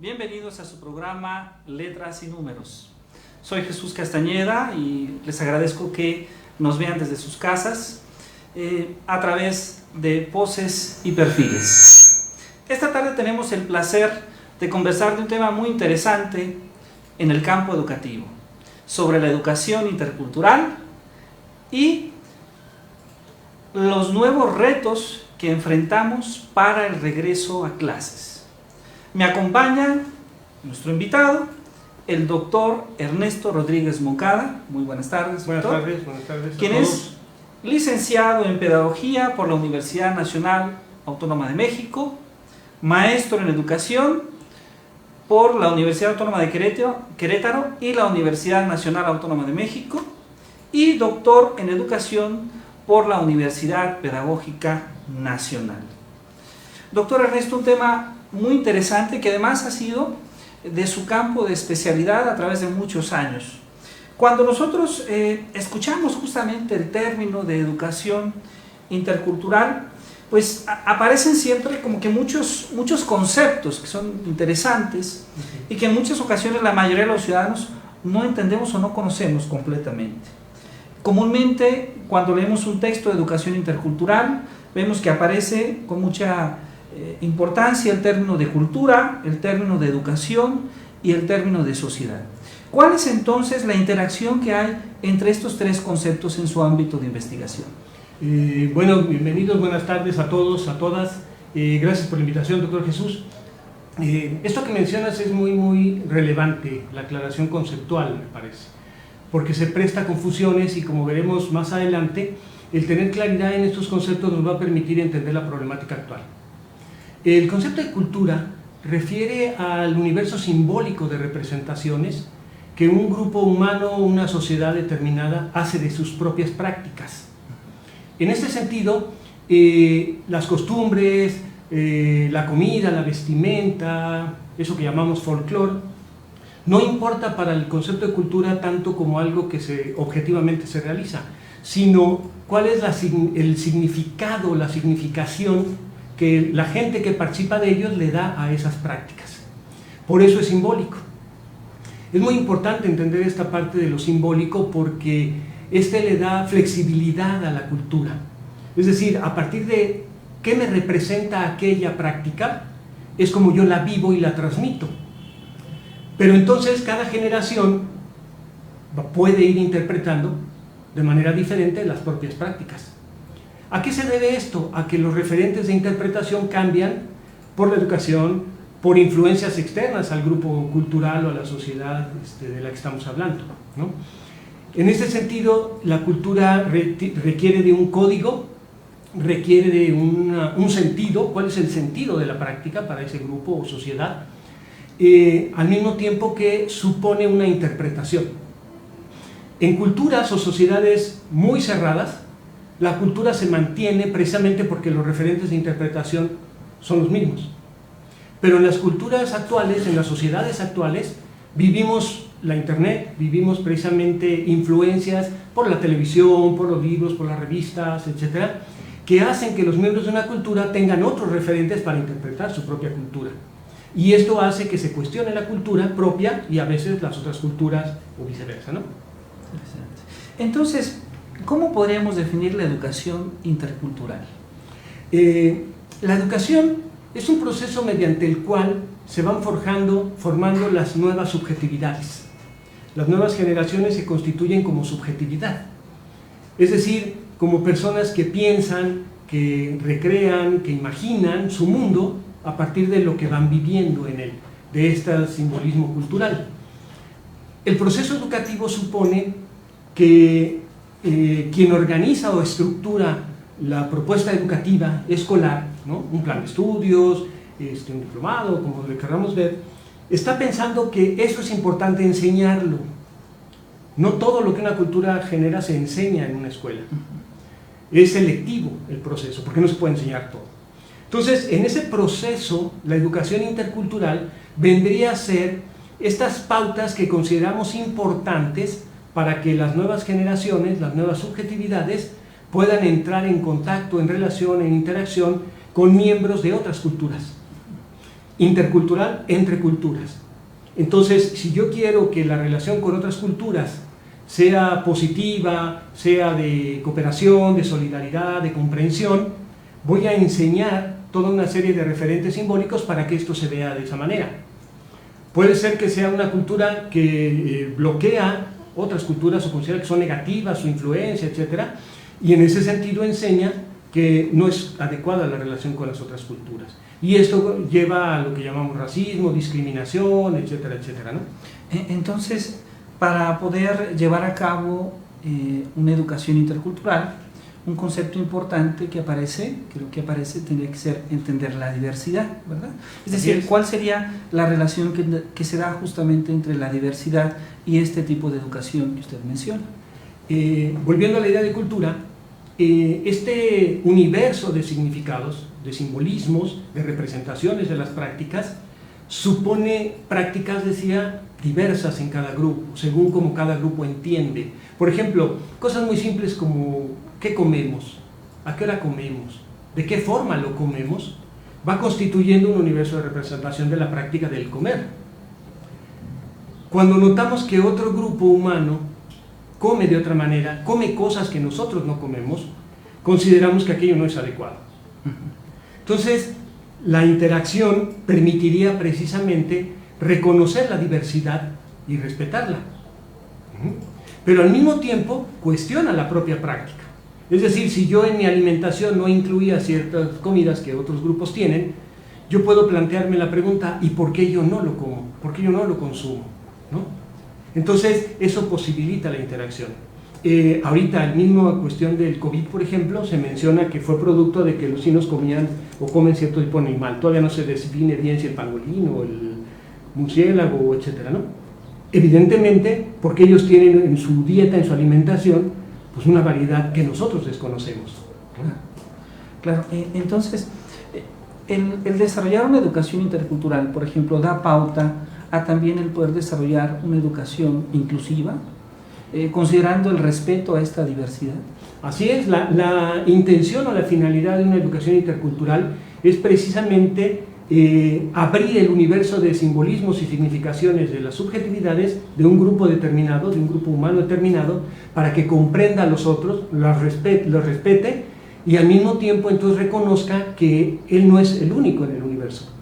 Bienvenidos a su programa Letras y Números. Soy Jesús Castañeda y les agradezco que nos vean desde sus casas a través de Voces y Perfiles. Esta tarde tenemos el placer de conversar de un tema muy interesante en el campo educativo, sobre la educación intercultural y los nuevos retos que enfrentamos para el regreso a clases. Me acompaña nuestro invitado, el doctor Ernesto Rodríguez Moncada. Muy buenas tardes, doctor. Buenas tardes. Quien es licenciado en Pedagogía por la Universidad Nacional Autónoma de México, maestro en Educación por la Universidad Autónoma de Querétaro y la Universidad Nacional Autónoma de México, y doctor en Educación por la Universidad Pedagógica Nacional. Doctor Ernesto, un tema muy interesante que además ha sido de su campo de especialidad a través de muchos años. Cuando nosotros escuchamos justamente el término de educación intercultural, pues aparecen siempre como que muchos conceptos que son interesantes y que en muchas ocasiones la mayoría de los ciudadanos no entendemos o no conocemos completamente. Comúnmente, cuando leemos un texto de educación intercultural, vemos que aparece con mucha importancia el término de cultura, el término de educación y el término de sociedad. ¿Cuál es entonces la interacción que hay entre estos tres conceptos en su ámbito de investigación? Bueno, bienvenidos, buenas tardes a todos, a todas. Gracias por la invitación, doctor Jesús. Esto que mencionas es muy relevante, la aclaración conceptual, me parece, porque se presta a confusiones y, como veremos más adelante, el tener claridad en estos conceptos nos va a permitir entender la problemática actual. El concepto de cultura refiere al universo simbólico de representaciones que un grupo humano o una sociedad determinada hace de sus propias prácticas. En este sentido, las costumbres, la comida, la vestimenta, eso que llamamos folclore, no importa para el concepto de cultura tanto como algo que objetivamente se realiza, sino cuál es el significado, la significación que la gente que participa de ellos le da a esas prácticas. Por eso es simbólico. Es muy importante entender esta parte de lo simbólico porque le da flexibilidad a la cultura. Es decir, a partir de qué me representa aquella práctica, es como yo la vivo y la transmito. Pero entonces cada generación puede ir interpretando de manera diferente las propias prácticas. ¿A qué se debe esto? A que los referentes de interpretación cambian por la educación, por influencias externas al grupo cultural o a la sociedad de la que estamos hablando, ¿no? En este sentido, la cultura requiere de un código, requiere de un sentido. ¿Cuál es el sentido de la práctica para ese grupo o sociedad? Al mismo tiempo que supone una interpretación. En culturas o sociedades muy cerradas, la cultura se mantiene precisamente porque los referentes de interpretación son los mismos. Pero en las culturas actuales, en las sociedades actuales, vivimos la internet, vivimos precisamente influencias por la televisión, por los libros, por las revistas, etcétera, que hacen que los miembros de una cultura tengan otros referentes para interpretar su propia cultura. Y esto hace que se cuestione la cultura propia y a veces las otras culturas o viceversa, ¿no? Entonces, ¿cómo podríamos definir la educación intercultural? La educación es un proceso mediante el cual se van formando las nuevas subjetividades. Las nuevas generaciones se constituyen como subjetividad, es decir, como personas que piensan, que recrean, que imaginan su mundo a partir de lo que van viviendo en él, de este simbolismo cultural. El proceso educativo supone que quien organiza o estructura la propuesta educativa escolar, ¿no? Un plan de estudios, un diplomado, como le queramos ver, está pensando que eso es importante enseñarlo. No todo lo que una cultura genera se enseña en una escuela. Es selectivo el proceso, porque no se puede enseñar todo. Entonces, en ese proceso, la educación intercultural vendría a ser estas pautas que consideramos importantes para que las nuevas generaciones, las nuevas subjetividades, puedan entrar en contacto, en relación, en interacción con miembros de otras culturas. intercultural entre culturas. Entonces, si yo quiero que la relación con otras culturas sea positiva, sea de cooperación, de solidaridad, de comprensión, voy a enseñar toda una serie de referentes simbólicos para que esto se vea de esa manera. Puede ser que sea una cultura que bloquea otras culturas o considera que son negativas, su influencia, etc. Y en ese sentido enseña que no es adecuada la relación con las otras culturas. Y esto lleva a lo que llamamos racismo, discriminación, etcétera, etcétera, ¿no? Entonces, para poder llevar a cabo una educación intercultural, un concepto importante que aparece, creo que aparece, tendría que ser entender la diversidad, ¿verdad? Es decir, ¿cuál sería la relación que se da justamente entre la diversidad y este tipo de educación que usted menciona? Volviendo a la idea de cultura, este universo de significados, de simbolismos, de representaciones de las prácticas, supone prácticas, decía, diversas en cada grupo, según como cada grupo entiende. Por ejemplo, cosas muy simples como ¿qué comemos? ¿A qué hora comemos? ¿De qué forma lo comemos? Va constituyendo un universo de representación de la práctica del comer. Cuando notamos que otro grupo humano come de otra manera, come cosas que nosotros no comemos, consideramos que aquello no es adecuado. Entonces, la interacción permitiría precisamente reconocer la diversidad y respetarla. Pero al mismo tiempo cuestiona la propia práctica. Es decir, si yo en mi alimentación no incluía ciertas comidas que otros grupos tienen, yo puedo plantearme la pregunta, ¿y por qué yo no lo como? ¿Por qué yo no lo consumo? ¿No? Entonces, eso posibilita la interacción. Ahorita, la misma cuestión del COVID, por ejemplo, se menciona que fue producto de que los chinos comían o comen cierto tipo de animal. Todavía no se define bien si el pangolín o el murciélago, etcétera, ¿no? Evidentemente, porque ellos tienen en su dieta, en su alimentación, pues una variedad que nosotros desconocemos. Claro, entonces, el desarrollar una educación intercultural, por ejemplo, da pauta a también el poder desarrollar una educación inclusiva, considerando el respeto a esta diversidad. Así es, la intención o la finalidad de una educación intercultural es precisamente abrir el universo de simbolismos y significaciones de las subjetividades de un grupo determinado, de un grupo humano determinado, para que comprenda a los otros, los respete y al mismo tiempo entonces reconozca que él no es el único en el universo,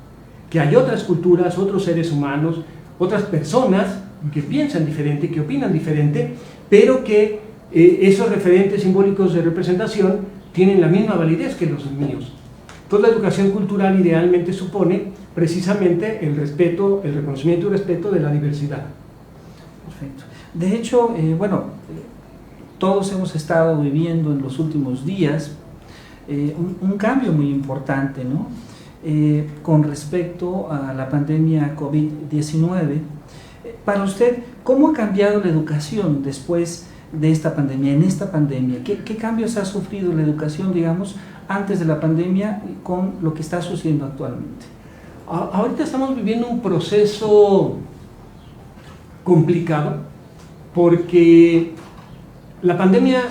que hay otras culturas, otros seres humanos, otras personas que piensan diferente, que opinan diferente, pero que esos referentes simbólicos de representación tienen la misma validez que los míos. Entonces la educación cultural idealmente supone precisamente el respeto, el reconocimiento y respeto de la diversidad. Perfecto. De hecho, todos hemos estado viviendo en los últimos días un cambio muy importante, ¿no? Con respecto a la pandemia COVID-19. Para usted, ¿cómo ha cambiado la educación después de esta pandemia, en esta pandemia? ¿Qué cambios ha sufrido la educación, digamos, antes de la pandemia con lo que está sucediendo actualmente? Ahorita estamos viviendo un proceso complicado porque la pandemia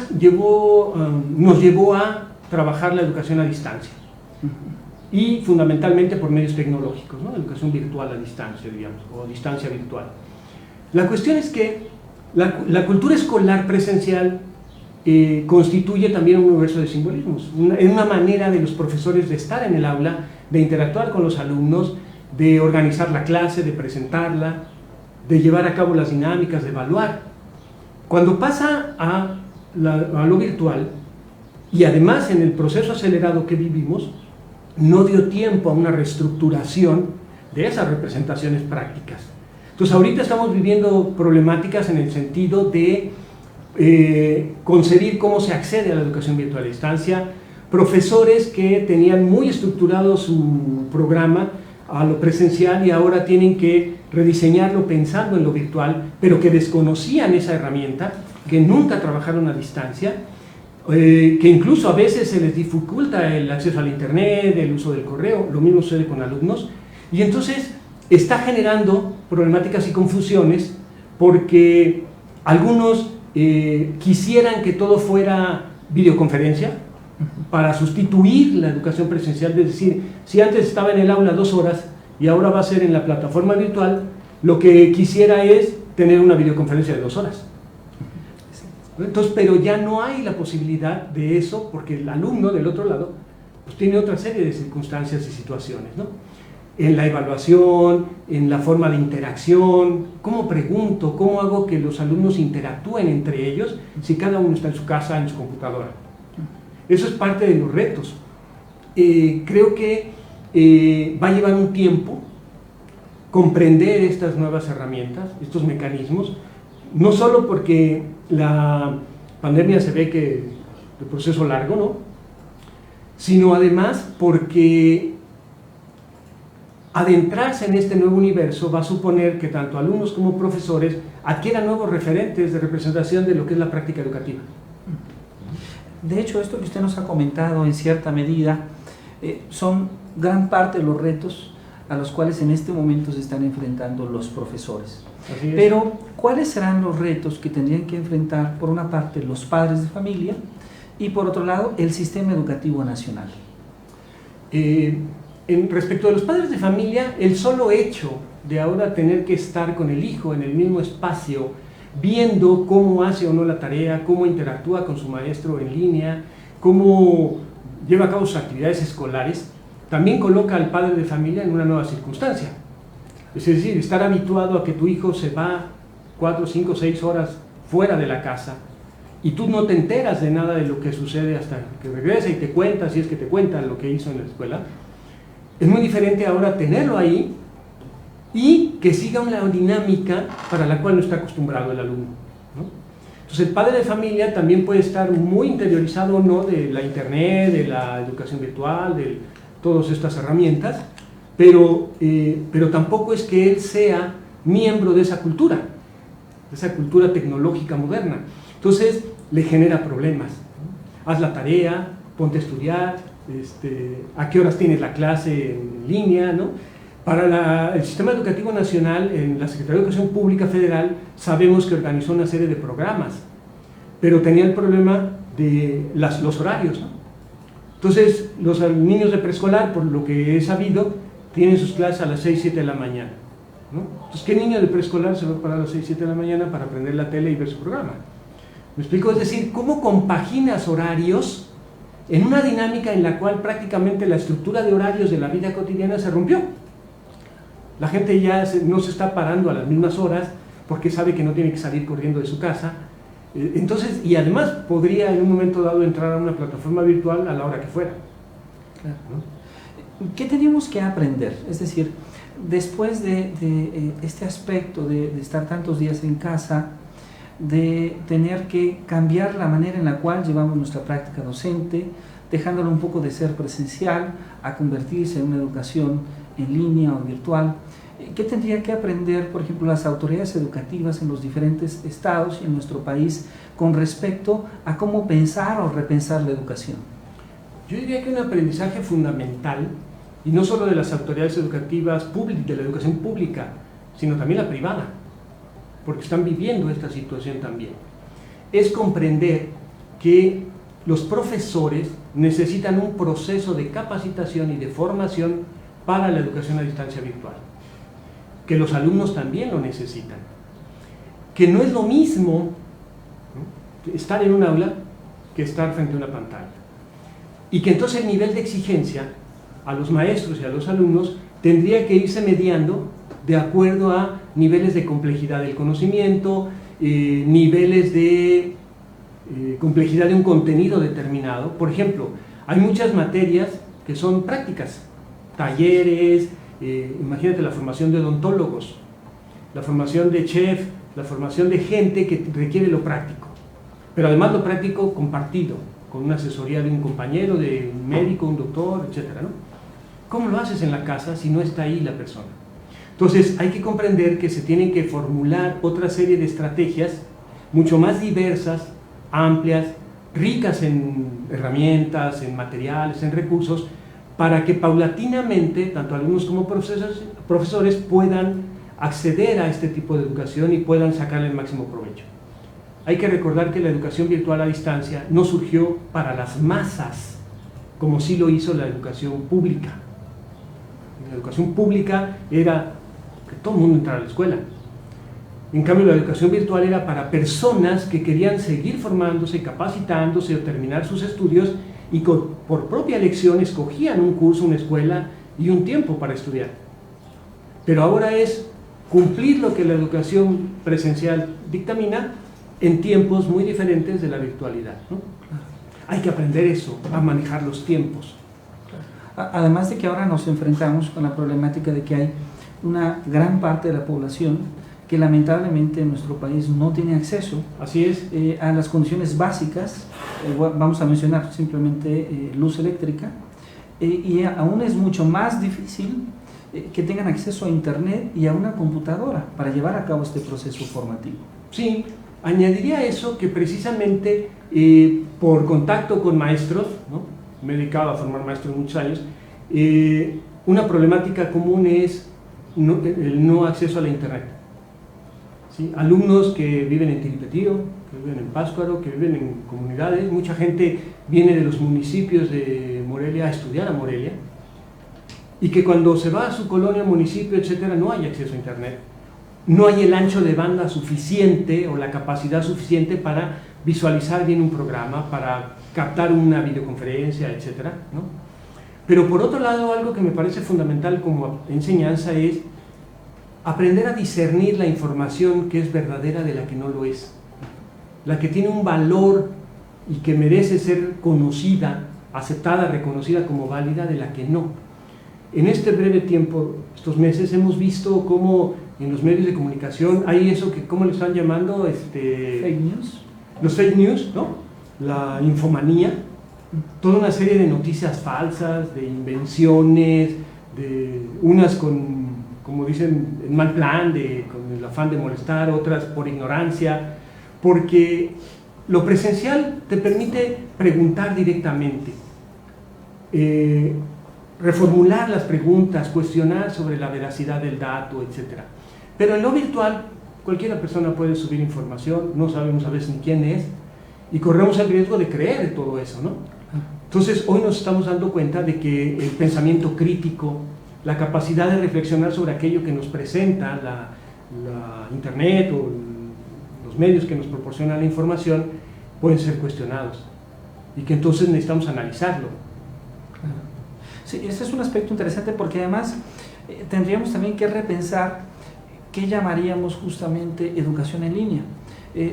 nos llevó a trabajar la educación a distancia y fundamentalmente por medios tecnológicos, ¿no? Educación virtual a distancia, digamos, o distancia virtual. La cuestión es que la cultura escolar presencial constituye también un universo de simbolismos, una manera de los profesores de estar en el aula, de interactuar con los alumnos, de organizar la clase, de presentarla, de llevar a cabo las dinámicas, de evaluar. Cuando pasa a lo virtual, y además en el proceso acelerado que vivimos, no dio tiempo a una reestructuración de esas representaciones prácticas. Entonces ahorita estamos viviendo problemáticas en el sentido de concebir cómo se accede a la educación virtual a distancia, profesores que tenían muy estructurado su programa a lo presencial y ahora tienen que rediseñarlo pensando en lo virtual, pero que desconocían esa herramienta, que nunca trabajaron a distancia, que incluso a veces se les dificulta el acceso al internet, el uso del correo, lo mismo sucede con alumnos, y entonces está generando problemáticas y confusiones porque algunos quisieran que todo fuera videoconferencia para sustituir la educación presencial, es decir, si antes estaba en el aula 2 horas y ahora va a ser en la plataforma virtual, lo que quisiera es tener una videoconferencia de 2 horas. Entonces, pero ya no hay la posibilidad de eso, porque el alumno del otro lado pues tiene otra serie de circunstancias y situaciones, ¿no? En la evaluación, en la forma de interacción, cómo pregunto, cómo hago que los alumnos interactúen entre ellos si cada uno está en su casa, en su computadora. Eso es parte de los retos. Creo que va a llevar un tiempo comprender estas nuevas herramientas, estos mecanismos, no solo porque la pandemia se ve que el proceso largo, ¿no? Sino además porque adentrarse en este nuevo universo va a suponer que tanto alumnos como profesores adquieran nuevos referentes de representación de lo que es la práctica educativa. De hecho, esto que usted nos ha comentado en cierta medida son gran parte de los retos a los cuales en este momento se están enfrentando los profesores. Pero, ¿cuáles serán los retos que tendrían que enfrentar, por una parte, los padres de familia y, por otro lado, el sistema educativo nacional? Respecto a los padres de familia, el solo hecho de ahora tener que estar con el hijo en el mismo espacio, viendo cómo hace o no la tarea, cómo interactúa con su maestro en línea, cómo lleva a cabo sus actividades escolares, también coloca al padre de familia en una nueva circunstancia. Es decir, estar habituado a que tu hijo se va 4, 5, 6 horas fuera de la casa y tú no te enteras de nada de lo que sucede hasta que regresa y te cuenta, si es que te cuenta lo que hizo en la escuela. Es muy diferente ahora tenerlo ahí y que siga una dinámica para la cual no está acostumbrado el alumno, ¿no? Entonces el padre de familia también puede estar muy interiorizado o no de la internet, de la educación virtual, de todas estas herramientas, pero tampoco es que él sea miembro de esa cultura tecnológica moderna. Entonces le genera problemas, ¿no? Haz la tarea, ponte a estudiar, a qué horas tienes la clase en línea, ¿no? Para el Sistema Educativo Nacional, en la Secretaría de Educación Pública Federal, sabemos que organizó una serie de programas, pero tenía el problema de los horarios, ¿no? Entonces, los niños de preescolar, por lo que he sabido, tienen sus clases a las 6, 7 de la mañana, ¿no? Entonces, ¿qué niño de preescolar se va a parar a las 6, 7 de la mañana para prender la tele y ver su programa? ¿Me explico? Es decir, ¿cómo compaginas horarios en una dinámica en la cual prácticamente la estructura de horarios de la vida cotidiana se rompió? La gente ya no se está parando a las mismas horas porque sabe que no tiene que salir corriendo de su casa. Entonces, y además podría en un momento dado entrar a una plataforma virtual a la hora que fuera. Claro, ¿no? ¿Qué tenemos que aprender? Es decir, después de este aspecto de estar tantos días en casa, de tener que cambiar la manera en la cual llevamos nuestra práctica docente, dejándolo un poco de ser presencial a convertirse en una educación en línea o virtual, ¿qué tendría que aprender, por ejemplo, las autoridades educativas en los diferentes estados y en nuestro país con respecto a cómo pensar o repensar la educación? Yo diría que un aprendizaje fundamental, y no solo de las autoridades educativas de la educación pública, sino también la privada, porque están viviendo esta situación también, es comprender que los profesores necesitan un proceso de capacitación y de formación para la educación a distancia virtual, que los alumnos también lo necesitan, que no es lo mismo, ¿no?, estar en un aula que estar frente a una pantalla, y que entonces el nivel de exigencia a los maestros y a los alumnos tendría que irse mediando de acuerdo a niveles de complejidad del conocimiento, niveles de complejidad de un contenido determinado. Por ejemplo, hay muchas materias que son prácticas, talleres, imagínate la formación de odontólogos, la formación de chef, la formación de gente que requiere lo práctico, pero además lo práctico compartido, con una asesoría de un compañero, de un médico, un doctor, etcétera, ¿no? ¿Cómo lo haces en la casa si no está ahí la persona? Entonces hay que comprender que se tienen que formular otra serie de estrategias mucho más diversas, amplias, ricas en herramientas, en materiales, en recursos, para que paulatinamente, tanto alumnos como profesores puedan acceder a este tipo de educación y puedan sacarle el máximo provecho. Hay que recordar que la educación virtual a distancia no surgió para las masas, como sí lo hizo la educación pública. La educación pública era que todo el mundo entrara a la escuela. En cambio, la educación virtual era para personas que querían seguir formándose, capacitándose o terminar sus estudios y por propia elección escogían un curso, una escuela y un tiempo para estudiar. Pero ahora es cumplir lo que la educación presencial dictamina en tiempos muy diferentes de la virtualidad, ¿no? Hay que aprender eso, a manejar los tiempos. Además de que ahora nos enfrentamos con la problemática de que hay una gran parte de la población que lamentablemente en nuestro país no tiene acceso. Así es. A las condiciones básicas, vamos a mencionar simplemente luz eléctrica, y aún es mucho más difícil que tengan acceso a internet y a una computadora para llevar a cabo este proceso formativo. Sí, añadiría eso que precisamente por contacto con maestros, ¿no? Me he dedicado a formar maestros muchos años, una problemática común es el no acceso a la internet. ¿Sí? Alumnos que viven en Tiripetío, que viven en Pátzcuaro, que viven en comunidades, mucha gente viene de los municipios de Morelia a estudiar a Morelia, y que cuando se va a su colonia, municipio, etcétera, no hay acceso a internet, no hay el ancho de banda suficiente o la capacidad suficiente para visualizar bien un programa, para captar una videoconferencia, etcétera, ¿no? Pero por otro lado, algo que me parece fundamental como enseñanza es aprender a discernir la información que es verdadera de la que no lo es, la que tiene un valor y que merece ser conocida, aceptada, reconocida como válida, de la que no. En este breve tiempo, estos meses, hemos visto cómo en los medios de comunicación hay eso que, ¿cómo le están llamando? Fake news. Los fake news, ¿no? La infomanía, toda una serie de noticias falsas, de invenciones, de unas con, como dicen, en mal plan, con el afán de molestar, otras por ignorancia, porque lo presencial te permite preguntar directamente, reformular las preguntas, cuestionar sobre la veracidad del dato, etc. Pero en lo virtual, cualquier persona puede subir información, no sabemos a veces ni quién es, y corremos el riesgo de creer todo eso, ¿no? Entonces, hoy nos estamos dando cuenta de que el pensamiento crítico, la capacidad de reflexionar sobre aquello que nos presenta la internet o los medios que nos proporcionan la información, pueden ser cuestionados, y que entonces necesitamos analizarlo. Sí, este es un aspecto interesante porque además tendríamos también que repensar qué llamaríamos justamente educación en línea.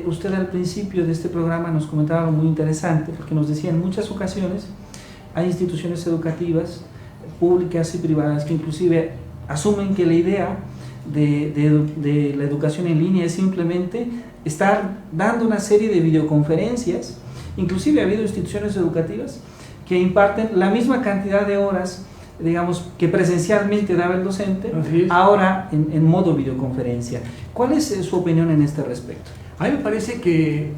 Usted al principio de este programa nos comentaba algo muy interesante, porque nos decía en muchas ocasiones hay instituciones educativas públicas y privadas que inclusive asumen que la idea de la educación en línea es simplemente estar dando una serie de videoconferencias. Inclusive ha habido instituciones educativas que imparten la misma cantidad de horas, digamos, que presencialmente daba el docente, ahora en modo videoconferencia. ¿Cuál es su opinión en este respecto? A mí me parece que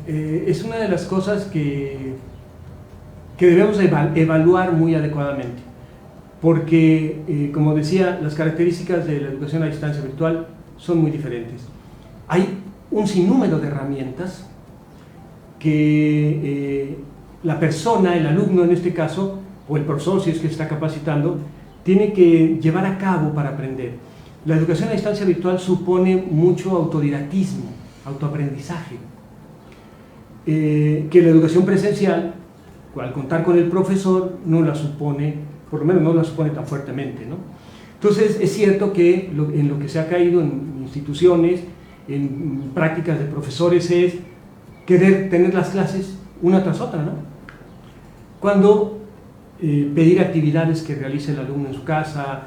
es una de las cosas que debemos evaluar muy adecuadamente, porque, como decía, las características de la educación a distancia virtual son muy diferentes. Hay un sinnúmero de herramientas que la persona, el alumno en este caso, o el profesor si es que está capacitando, tiene que llevar a cabo para aprender. La educación a distancia virtual supone mucho autodidactismo, autoaprendizaje, que la educación presencial, al contar con el profesor, no la supone, por lo menos no la supone tan fuertemente, ¿no? Entonces es cierto que en lo que se ha caído en instituciones, en prácticas de profesores, es querer tener las clases una tras otra, ¿no? Cuando pedir actividades que realice el alumno en su casa,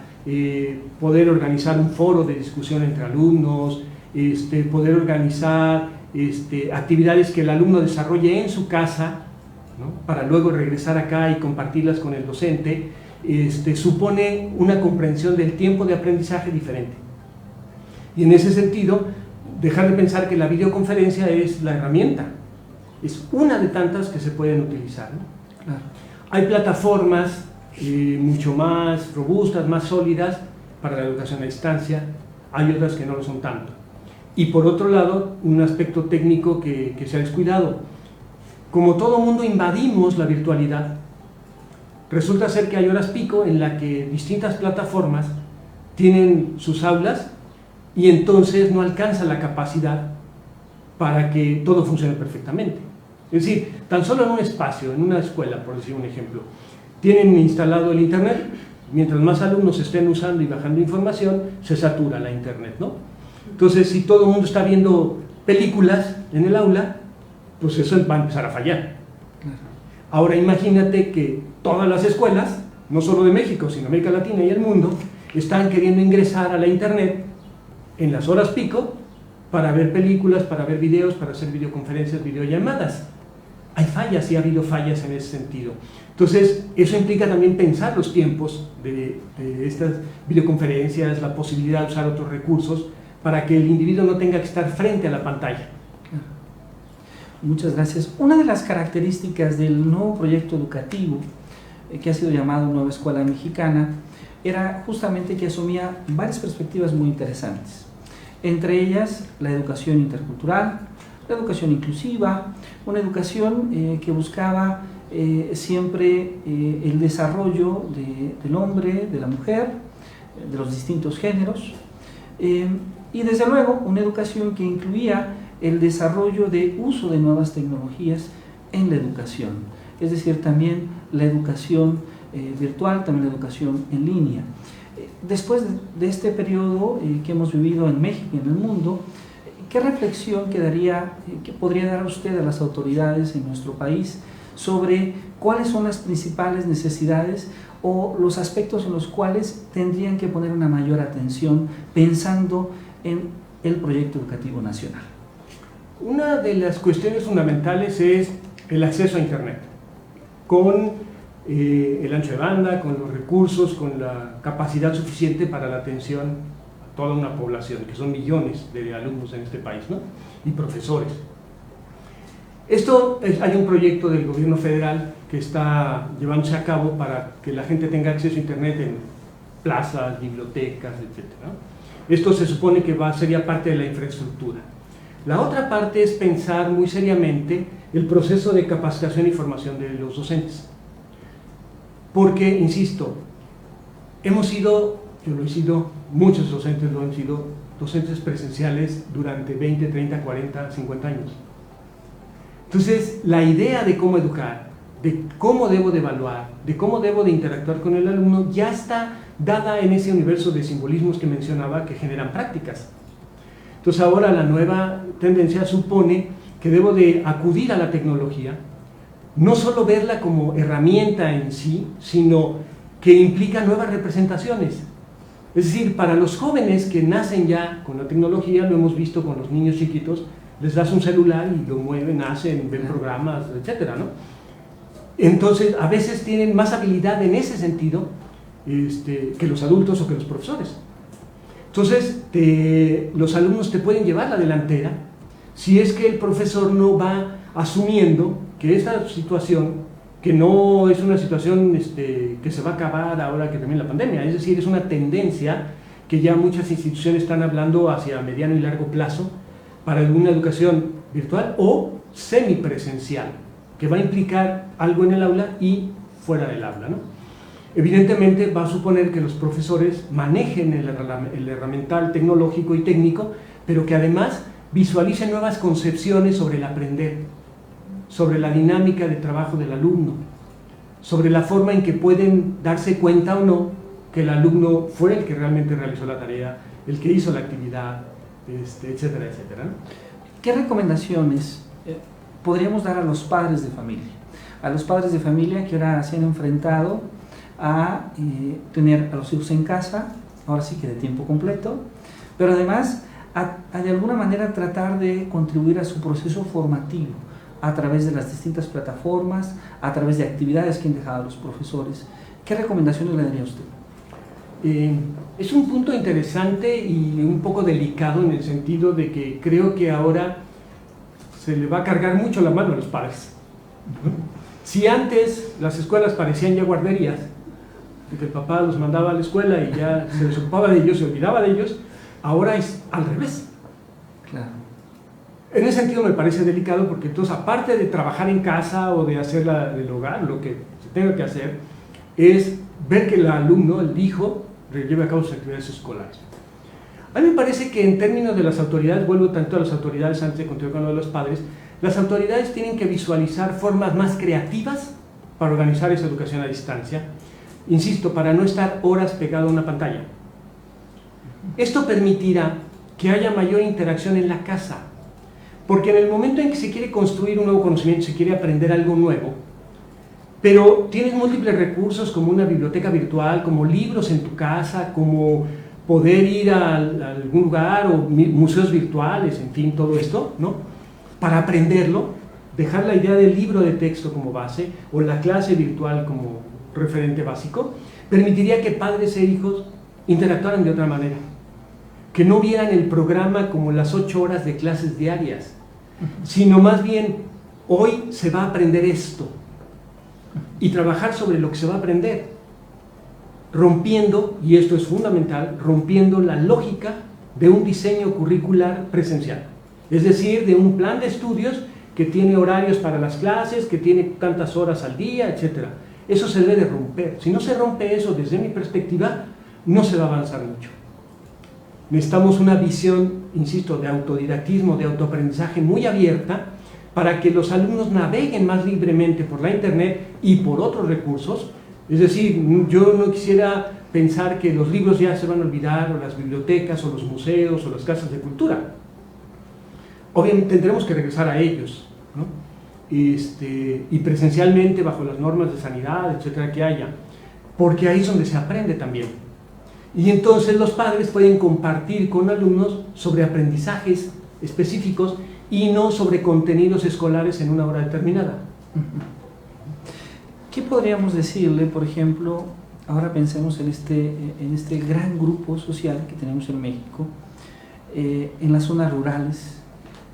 poder organizar un foro de discusión entre alumnos, poder organizar actividades que el alumno desarrolle en su casa, ¿no? Para luego regresar acá y compartirlas con el docente, supone una comprensión del tiempo de aprendizaje diferente. Y en ese sentido, dejar de pensar que la videoconferencia es la herramienta, es una de tantas que se pueden utilizar, ¿no? Claro. Hay plataformas mucho más robustas, más sólidas para la educación a distancia, hay otras que no lo son tanto. Y por otro lado, un aspecto técnico que se ha descuidado. Como todo mundo invadimos la virtualidad, resulta ser que hay horas pico en las que distintas plataformas tienen sus aulas y entonces no alcanza la capacidad para que todo funcione perfectamente. Es decir, tan solo en un espacio, en una escuela, por decir un ejemplo, tienen instalado el internet, mientras más alumnos estén usando y bajando información, se satura la internet, ¿no? Entonces, si todo el mundo está viendo películas en el aula, pues eso va a empezar a fallar. Ahora imagínate que todas las escuelas, no solo de México, sino América Latina y el mundo, están queriendo ingresar a la internet en las horas pico para ver películas, para ver videos, para hacer videoconferencias, videollamadas. Hay fallas y ha habido fallas en ese sentido. Entonces, eso implica también pensar los tiempos de estas videoconferencias, la posibilidad de usar otros recursos para que el individuo no tenga que estar frente a la pantalla. Muchas gracias. Una de las características del nuevo proyecto educativo, que ha sido llamado Nueva Escuela Mexicana, era justamente que asumía varias perspectivas muy interesantes. Entre ellas, la educación intercultural, la educación inclusiva, una educación que buscaba siempre el desarrollo del hombre, de la mujer, de los distintos géneros, y desde luego una educación que incluía el desarrollo de uso de nuevas tecnologías en la educación, es decir, también la educación virtual, también la educación en línea. Después de este periodo que hemos vivido en México y en el mundo, ¿qué reflexión que podría dar usted a las autoridades en nuestro país sobre cuáles son las principales necesidades o los aspectos en los cuales tendrían que poner una mayor atención pensando en el proyecto educativo nacional? Una de las cuestiones fundamentales es el acceso a Internet, con el ancho de banda, con los recursos, con la capacidad suficiente para la atención a toda una población, que son millones de alumnos en este país, ¿no? Y profesores. Hay un proyecto del gobierno federal que está llevándose a cabo para que la gente tenga acceso a Internet en plazas, bibliotecas, etc., ¿no? Esto se supone que sería parte de la infraestructura. La otra parte es pensar muy seriamente el proceso de capacitación y formación de los docentes. Porque, insisto, yo lo he sido, muchos docentes lo han sido, docentes presenciales durante 20, 30, 40, 50 años. Entonces, la idea de cómo educar, de cómo debo de evaluar, de cómo debo de interactuar con el alumno, ya está dada en ese universo de simbolismos que mencionaba que generan prácticas. Entonces ahora la nueva tendencia supone que debo de acudir a la tecnología, no solo verla como herramienta en sí, sino que implica nuevas representaciones. Es decir, para los jóvenes que nacen ya con la tecnología, lo hemos visto con los niños chiquitos, les das un celular y lo mueven, hacen, ven programas, etcétera, ¿no? Entonces, a veces tienen más habilidad en ese sentido que los adultos o que los profesores. Entonces, los alumnos te pueden llevar la delantera si es que el profesor no va asumiendo que esta situación, que no es una situación que se va a acabar ahora que termine la pandemia, es decir, es una tendencia que ya muchas instituciones están hablando hacia mediano y largo plazo para una educación virtual o semipresencial, que va a implicar algo en el aula y fuera del aula, ¿no? Evidentemente va a suponer que los profesores manejen el herramental tecnológico y técnico, pero que además visualicen nuevas concepciones sobre el aprender, sobre la dinámica de trabajo del alumno, sobre la forma en que pueden darse cuenta o no que el alumno fue el que realmente realizó la tarea, el que hizo la actividad, etcétera, etcétera, ¿no? ¿Qué recomendaciones podríamos dar a los padres de familia? A los padres de familia que ahora se han enfrentado a tener a los hijos en casa, ahora sí que de tiempo completo, pero además a de alguna manera tratar de contribuir a su proceso formativo a través de las distintas plataformas, a través de actividades que han dejado los profesores. ¿Qué recomendaciones le daría a usted? Es un punto interesante y un poco delicado en el sentido de que creo que ahora se le va a cargar mucho la mano a los padres. Si antes las escuelas parecían ya guarderías, que el papá los mandaba a la escuela y ya se desocupaba de ellos, se olvidaba de ellos, ahora es al revés. Claro. En ese sentido me parece delicado porque entonces, aparte de trabajar en casa o de hacer del hogar, lo que se tenga que hacer es ver que el alumno, el hijo, lleve a cabo sus actividades escolares. A mí me parece que en términos de las autoridades, vuelvo tanto a las autoridades antes de continuar con lo de los padres, las autoridades tienen que visualizar formas más creativas para organizar esa educación a distancia, insisto, para no estar horas pegado a una pantalla. Esto permitirá que haya mayor interacción en la casa, porque en el momento en que se quiere construir un nuevo conocimiento, se quiere aprender algo nuevo, pero tienes múltiples recursos como una biblioteca virtual, como libros en tu casa, como poder ir a algún lugar o museos virtuales, en fin, todo esto, ¿no? Para aprenderlo, dejar la idea del libro de texto como base o la clase virtual como referente básico, permitiría que padres e hijos interactuaran de otra manera, que no vieran el programa como las 8 horas de clases diarias, sino más bien, hoy se va a aprender esto, y trabajar sobre lo que se va a aprender, rompiendo, y esto es fundamental, rompiendo la lógica de un diseño curricular presencial, es decir, de un plan de estudios que tiene horarios para las clases, que tiene tantas horas al día, etc. Eso se debe de romper. Si no se rompe eso, desde mi perspectiva, no se va a avanzar mucho. Necesitamos una visión, insisto, de autodidactismo, de autoaprendizaje muy abierta, para que los alumnos naveguen más libremente por la internet y por otros recursos. Es decir, yo no quisiera pensar que los libros ya se van a olvidar, o las bibliotecas, o los museos, o las casas de cultura. Obviamente tendremos que regresar a ellos, ¿no? Y presencialmente bajo las normas de sanidad, etcétera, que haya, porque ahí es donde se aprende también. Y entonces los padres pueden compartir con alumnos sobre aprendizajes específicos y no sobre contenidos escolares en una hora determinada. ¿Qué podríamos decirle, por ejemplo, ahora pensemos en este gran grupo social que tenemos en México, en las zonas rurales,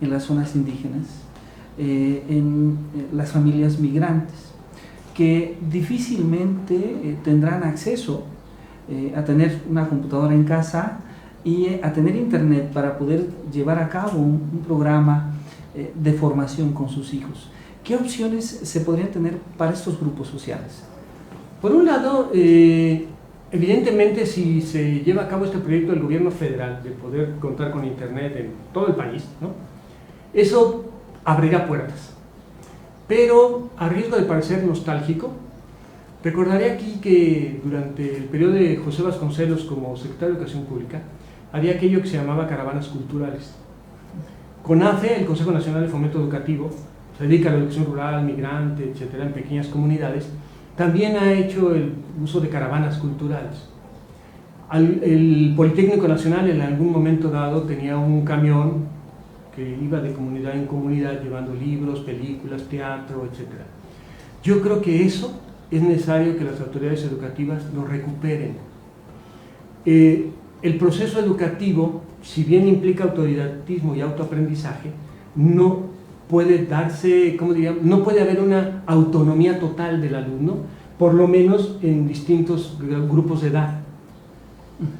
en las zonas indígenas, en las familias migrantes, que difícilmente tendrán acceso a tener una computadora en casa y a tener internet para poder llevar a cabo un programa de formación con sus hijos? ¿Qué opciones se podrían tener para estos grupos sociales? Por un lado, evidentemente, si se lleva a cabo este proyecto del gobierno federal de poder contar con internet en todo el país, ¿no?, eso abrirá puertas. Pero, a riesgo de parecer nostálgico, recordaré aquí que durante el periodo de José Vasconcelos como secretario de Educación Pública, había aquello que se llamaba caravanas culturales. CONAFE, el Consejo Nacional de Fomento Educativo, se dedica a la educación rural, migrante, etcétera, en pequeñas comunidades, también ha hecho el uso de caravanas culturales. El Politécnico Nacional en algún momento dado tenía un camión que iba de comunidad en comunidad llevando libros, películas, teatro, etcétera. Yo creo que eso es necesario que las autoridades educativas lo recuperen. El proceso educativo, si bien implica autodidactismo y autoaprendizaje, no puede darse, ¿cómo diríamos?, no puede haber una autonomía total del alumno, por lo menos en distintos grupos de edad.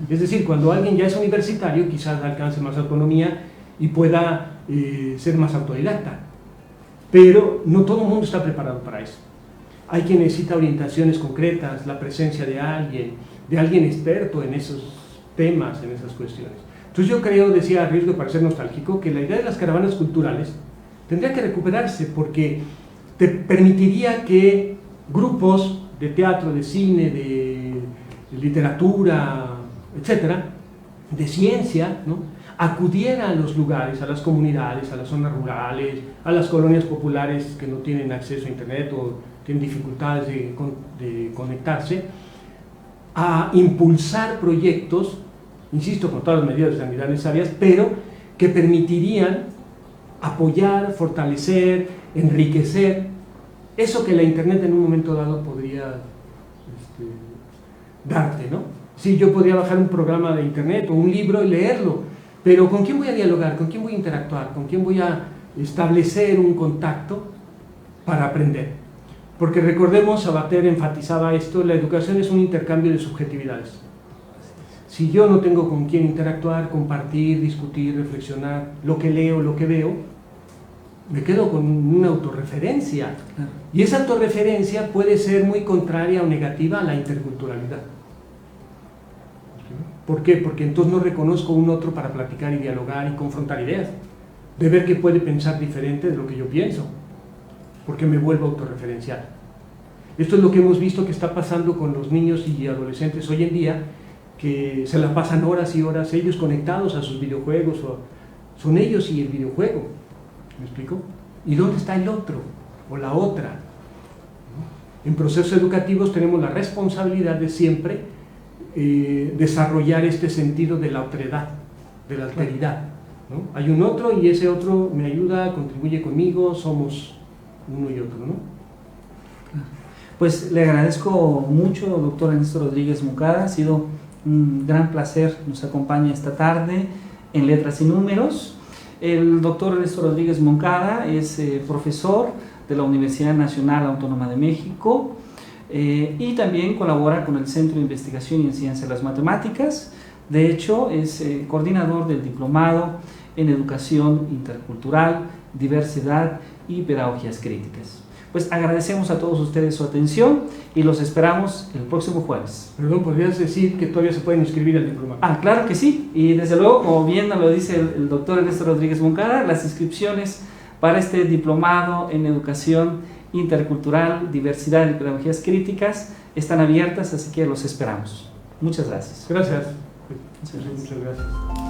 Es decir, cuando alguien ya es universitario, quizás alcance más autonomía y pueda ser más autodidacta, pero no todo el mundo está preparado para eso. Hay quien necesita orientaciones concretas, la presencia de alguien experto en esos temas, en esas cuestiones. Entonces yo creo, decía, a riesgo de parecer nostálgico, que la idea de las caravanas culturales tendría que recuperarse, porque te permitiría que grupos de teatro, de cine, de literatura, etcétera, de ciencia, ¿no?, acudieran a los lugares, a las comunidades, a las zonas rurales, a las colonias populares que no tienen acceso a internet o tienen dificultades de conectarse, a impulsar proyectos, insisto, con todas las medidas de sanidad necesarias, pero que permitirían apoyar, fortalecer, enriquecer eso que la internet en un momento dado podría darte, ¿no? Sí, yo podría bajar un programa de internet o un libro y leerlo, pero ¿con quién voy a dialogar? ¿Con quién voy a interactuar? ¿Con quién voy a establecer un contacto para aprender? Porque recordemos, Sabater enfatizaba esto, la educación es un intercambio de subjetividades. Si yo no tengo con quién interactuar, compartir, discutir, reflexionar, lo que leo, lo que veo, me quedo con una autorreferencia. Y esa autorreferencia puede ser muy contraria o negativa a la interculturalidad. ¿Por qué? Porque entonces no reconozco un otro para platicar y dialogar y confrontar ideas, de ver que puede pensar diferente de lo que yo pienso, porque me vuelvo autorreferencial. Esto es lo que hemos visto que está pasando con los niños y adolescentes hoy en día, que se la pasan horas y horas ellos conectados a sus videojuegos, o son ellos y el videojuego. ¿Me explico? ¿Y dónde está el otro o la otra? En procesos educativos tenemos la responsabilidad de siempre desarrollar este sentido de la otredad, de la alteridad, ¿no? Hay un otro y ese otro me ayuda, contribuye conmigo, somos uno y otro, ¿no? Pues le agradezco mucho, doctor Ernesto Rodríguez Moncada, ha sido un gran placer, nos acompaña esta tarde en Letras y Números. El doctor Ernesto Rodríguez Moncada es profesor de la Universidad Nacional Autónoma de México, y también colabora con el Centro de Investigación y Enseñanza de las Matemáticas. De hecho, es coordinador del Diplomado en Educación Intercultural, Diversidad y Pedagogías Críticas. Pues agradecemos a todos ustedes su atención y los esperamos el próximo jueves. Perdón, ¿podrías decir que todavía se pueden inscribir al diplomado? Claro que sí, y desde luego, como bien lo dice el doctor Ernesto Rodríguez Moncada, las inscripciones para este Diplomado en Educación Intercultural, Diversidad y Pedagogías Críticas están abiertas, así que los esperamos. Muchas gracias. Gracias. Muchas gracias. Muchas gracias.